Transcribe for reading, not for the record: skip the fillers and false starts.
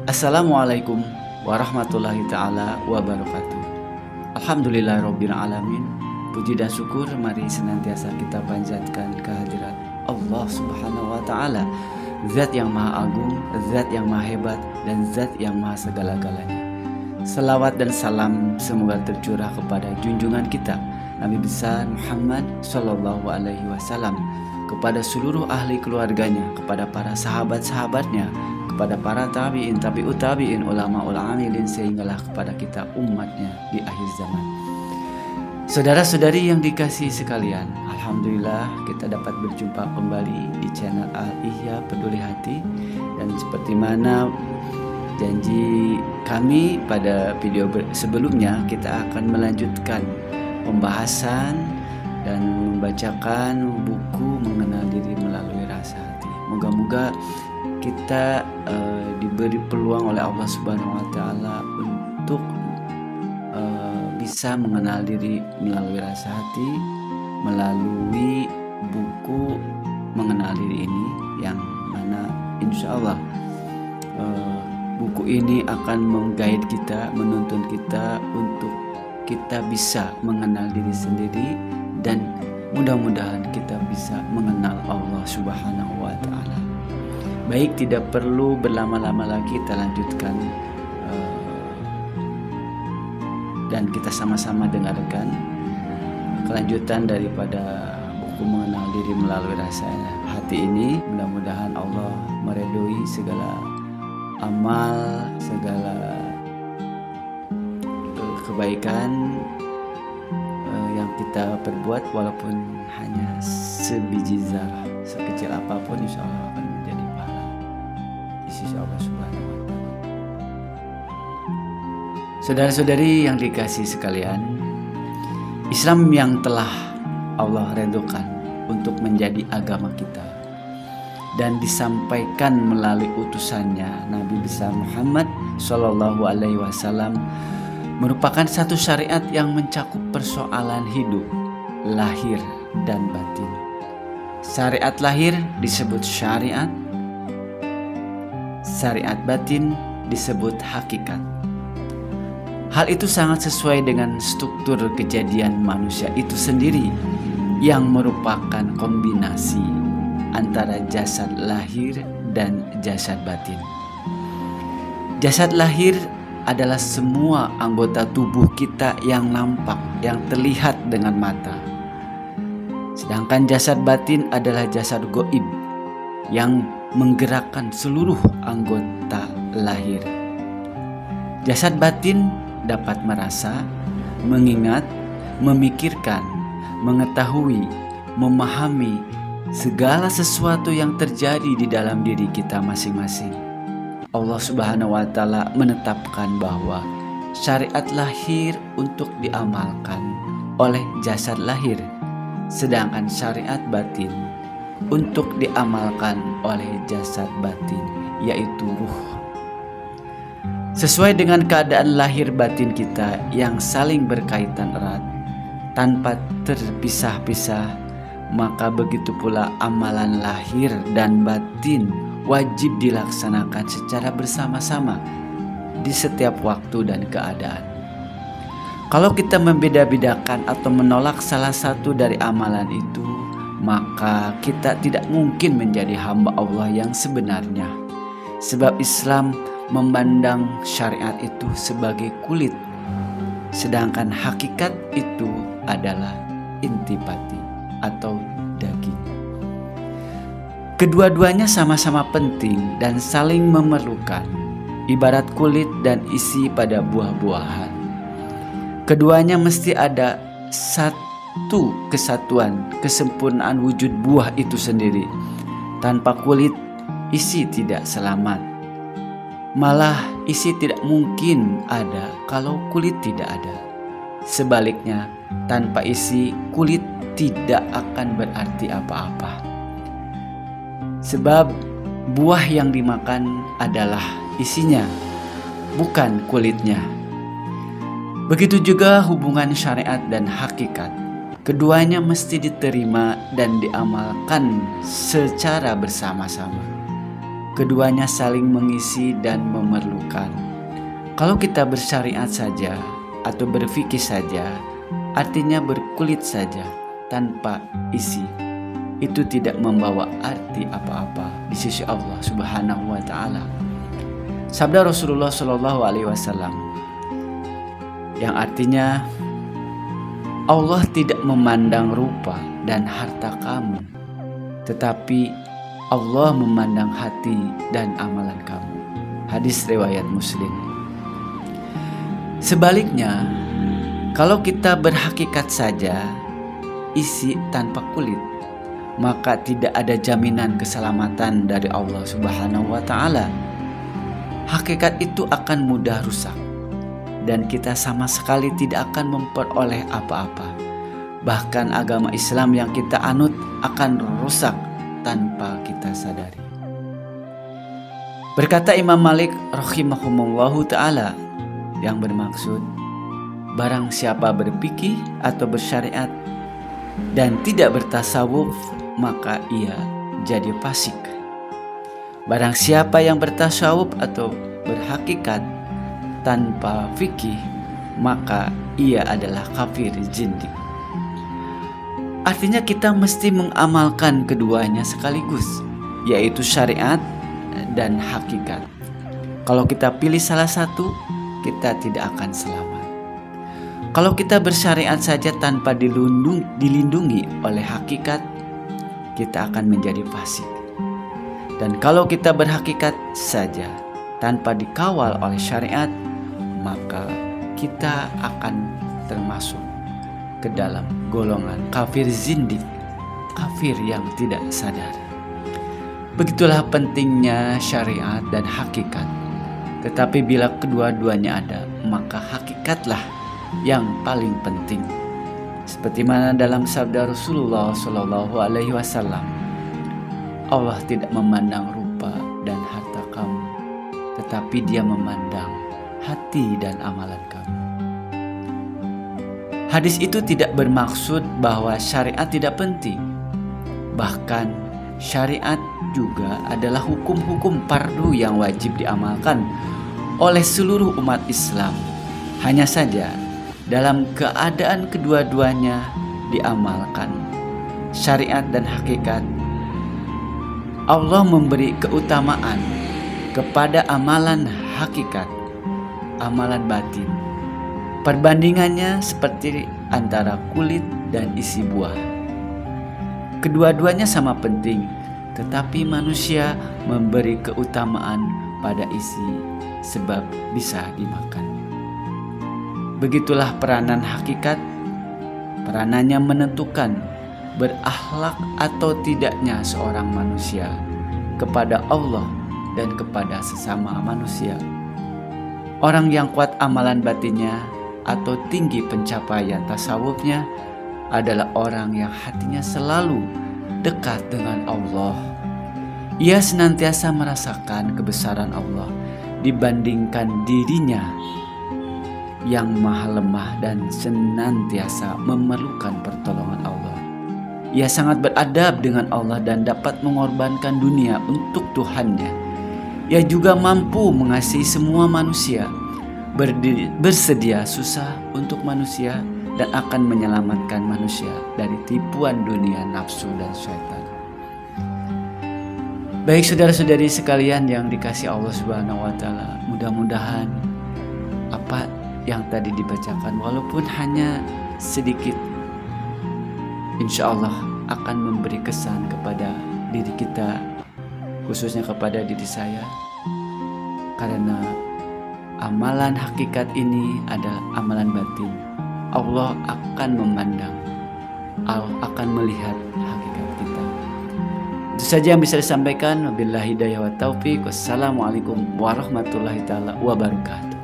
Assalamualaikum warahmatullahi ta'ala wabarakatuh. Alhamdulillahirabbil alamin. Puji dan syukur mari senantiasa kita panjatkan kehadirat Allah Subhanahu wa taala, Zat yang Maha Agung, Zat yang Maha Hebat, dan Zat yang Maha segala-galanya. Selawat dan salam semoga tercurah kepada junjungan kita Nabi besar Muhammad Sallallahu Alaihi Wasallam, kepada seluruh ahli keluarganya, kepada para sahabat-sahabatnya, kepada para tabi'in, tabi'ut tabi'in, ulama amilin, sehinggalah kepada kita umatnya di akhir zaman. Saudara-saudari yang dikasihi sekalian, alhamdulillah kita dapat berjumpa kembali di channel Al-Ihya Peduli Hati. Dan seperti mana janji kami pada video sebelumnya, kita akan melanjutkan pembahasan dan membacakan buku Mengenal Diri Melalui Rasa Hati. Moga-moga kita diberi peluang oleh Allah Subhanahu wa taala untuk bisa mengenal diri melalui rasa hati, melalui buku Mengenal Diri ini, yang mana insya Allah buku ini akan meng-guide kita, menuntun kita untuk kita bisa mengenal diri sendiri, dan mudah-mudahan kita bisa mengenal Allah Subhanahu wa taala. Baik, tidak perlu berlama-lama lagi, kita lanjutkan dan kita sama-sama dengarkan kelanjutan daripada buku Mengenal Diri Melalui Rasa Hati ini. Mudah-mudahan Allah meridhoi segala amal, segala kebaikan yang kita perbuat, walaupun hanya sebiji zarah, sekecil apapun, insya Allah akan menjadi pahala di sisi Allah Subhanahu wa taala. Saudara-saudari yang dikasihi sekalian, Islam yang telah Allah ridhokan untuk menjadi agama kita dan disampaikan melalui utusannya Nabi besar Muhammad Sallallahu Alaihi Wasallam merupakan satu syariat yang mencakup persoalan hidup, lahir, dan batin. Syariat lahir disebut syariat, syariat batin disebut hakikat. Hal itu sangat sesuai dengan struktur kejadian manusia itu sendiri, yang merupakan kombinasi antara jasad lahir dan jasad batin. Jasad lahir adalah semua anggota tubuh kita yang nampak, yang terlihat dengan mata. Sedangkan jasad batin adalah jasad goib yang menggerakkan seluruh anggota lahir. Jasad batin dapat merasa, mengingat, memikirkan, mengetahui, memahami segala sesuatu yang terjadi di dalam diri kita masing-masing. Allah Subhanahu wa taala menetapkan bahwa syariat lahir untuk diamalkan oleh jasad lahir, sedangkan syariat batin untuk diamalkan oleh jasad batin, yaitu ruh. Sesuai dengan keadaan lahir batin kita yang saling berkaitan erat tanpa terpisah-pisah, maka begitu pula amalan lahir dan batin wajib dilaksanakan secara bersama-sama di setiap waktu dan keadaan. Kalau kita membeda-bedakan atau menolak salah satu dari amalan itu, maka kita tidak mungkin menjadi hamba Allah yang sebenarnya. Sebab Islam memandang syariat itu sebagai kulit, sedangkan hakikat itu adalah intipati atau daging. Kedua-duanya sama-sama penting dan saling memerlukan, ibarat kulit dan isi pada buah-buahan. Keduanya mesti ada satu kesatuan, kesempurnaan wujud buah itu sendiri. Tanpa kulit, isi tidak selamat. Malah isi tidak mungkin ada kalau kulit tidak ada. Sebaliknya, tanpa isi, kulit tidak akan berarti apa-apa. Sebab buah yang dimakan adalah isinya, bukan kulitnya. Begitu juga hubungan syariat dan hakikat. Keduanya mesti diterima dan diamalkan secara bersama-sama. Keduanya saling mengisi dan memerlukan. Kalau kita bersyariat saja atau berfikih saja, artinya berkulit saja tanpa isi, itu tidak membawa arti apa-apa di sisi Allah Subhanahu wa Ta'ala. Sabda Rasulullah Shallallahu Alaihi Wasallam yang artinya, Allah tidak memandang rupa dan harta kamu, tetapi Allah memandang hati dan amalan kamu. Hadis riwayat Muslim. Sebaliknya, kalau kita berhakikat saja, isi tanpa kulit, maka tidak ada jaminan keselamatan dari Allah Subhanahu wa Ta'ala. Hakikat itu akan mudah rusak, dan kita sama sekali tidak akan memperoleh apa-apa. Bahkan agama Islam yang kita anut akan rusak tanpa kita sadari. Berkata Imam Malik rahimahumullahu ta'ala, yang bermaksud, barang siapa berfikih atau bersyariat dan tidak bertasawuf, maka ia jadi fasik. Barang siapa yang bertasawuf atau berhakikat tanpa fikih, maka ia adalah kafir zindik. Artinya kita mesti mengamalkan keduanya sekaligus, yaitu syariat dan hakikat. Kalau kita pilih salah satu, kita tidak akan selamat. Kalau kita bersyariat saja tanpa dilindungi oleh hakikat, kita akan menjadi fasik. Dan kalau kita berhakikat saja tanpa dikawal oleh syariat, maka kita akan termasuk ke dalam golongan kafir zindik, kafir yang tidak sadar. Begitulah pentingnya syariat dan hakikat. Tetapi bila kedua-duanya ada, maka hakikatlah yang paling penting. Seperti mana dalam sabda Rasulullah Shallallahu Alaihi Wasallam, Allah tidak memandang rupa dan harta kamu, tetapi Dia memandang hati dan amalan kamu. Hadis itu tidak bermaksud bahwa syariat tidak penting. Bahkan syariat juga adalah hukum-hukum fardu yang wajib diamalkan oleh seluruh umat Islam. Hanya saja dalam keadaan kedua-duanya diamalkan, syariat dan hakikat, Allah memberi keutamaan kepada amalan hakikat, amalan batin. Perbandingannya seperti antara kulit dan isi buah. Kedua-duanya sama penting, tetapi manusia memberi keutamaan pada isi sebab bisa dimakan. Begitulah peranan hakikat. Peranannya menentukan berakhlak atau tidaknya seorang manusia kepada Allah dan kepada sesama manusia. Orang yang kuat amalan batinnya atau tinggi pencapaian tasawufnya adalah orang yang hatinya selalu dekat dengan Allah. Ia senantiasa merasakan kebesaran Allah dibandingkan dirinya yang maha lemah dan senantiasa memerlukan pertolongan Allah. Ia sangat beradab dengan Allah dan dapat mengorbankan dunia untuk Tuhannya. Ia juga mampu mengasihi semua manusia, bersedia susah untuk manusia, dan akan menyelamatkan manusia dari tipuan dunia, nafsu, dan syaitan. Baik saudara-saudari sekalian yang dikasihi Allah Subhanahu wa Ta'ala, mudah-mudahan apa yang tadi dibacakan walaupun hanya sedikit, insya Allah akan memberi kesan kepada diri kita, khususnya kepada diri saya, karena amalan hakikat ini adalah amalan batin. Allah akan memandang, Allah akan melihat hakikat kita. Itu saja yang bisa disampaikan. Wabillahi hidayah wa taufiq. Wassalamualaikum warahmatullahi taala wabarakatuh.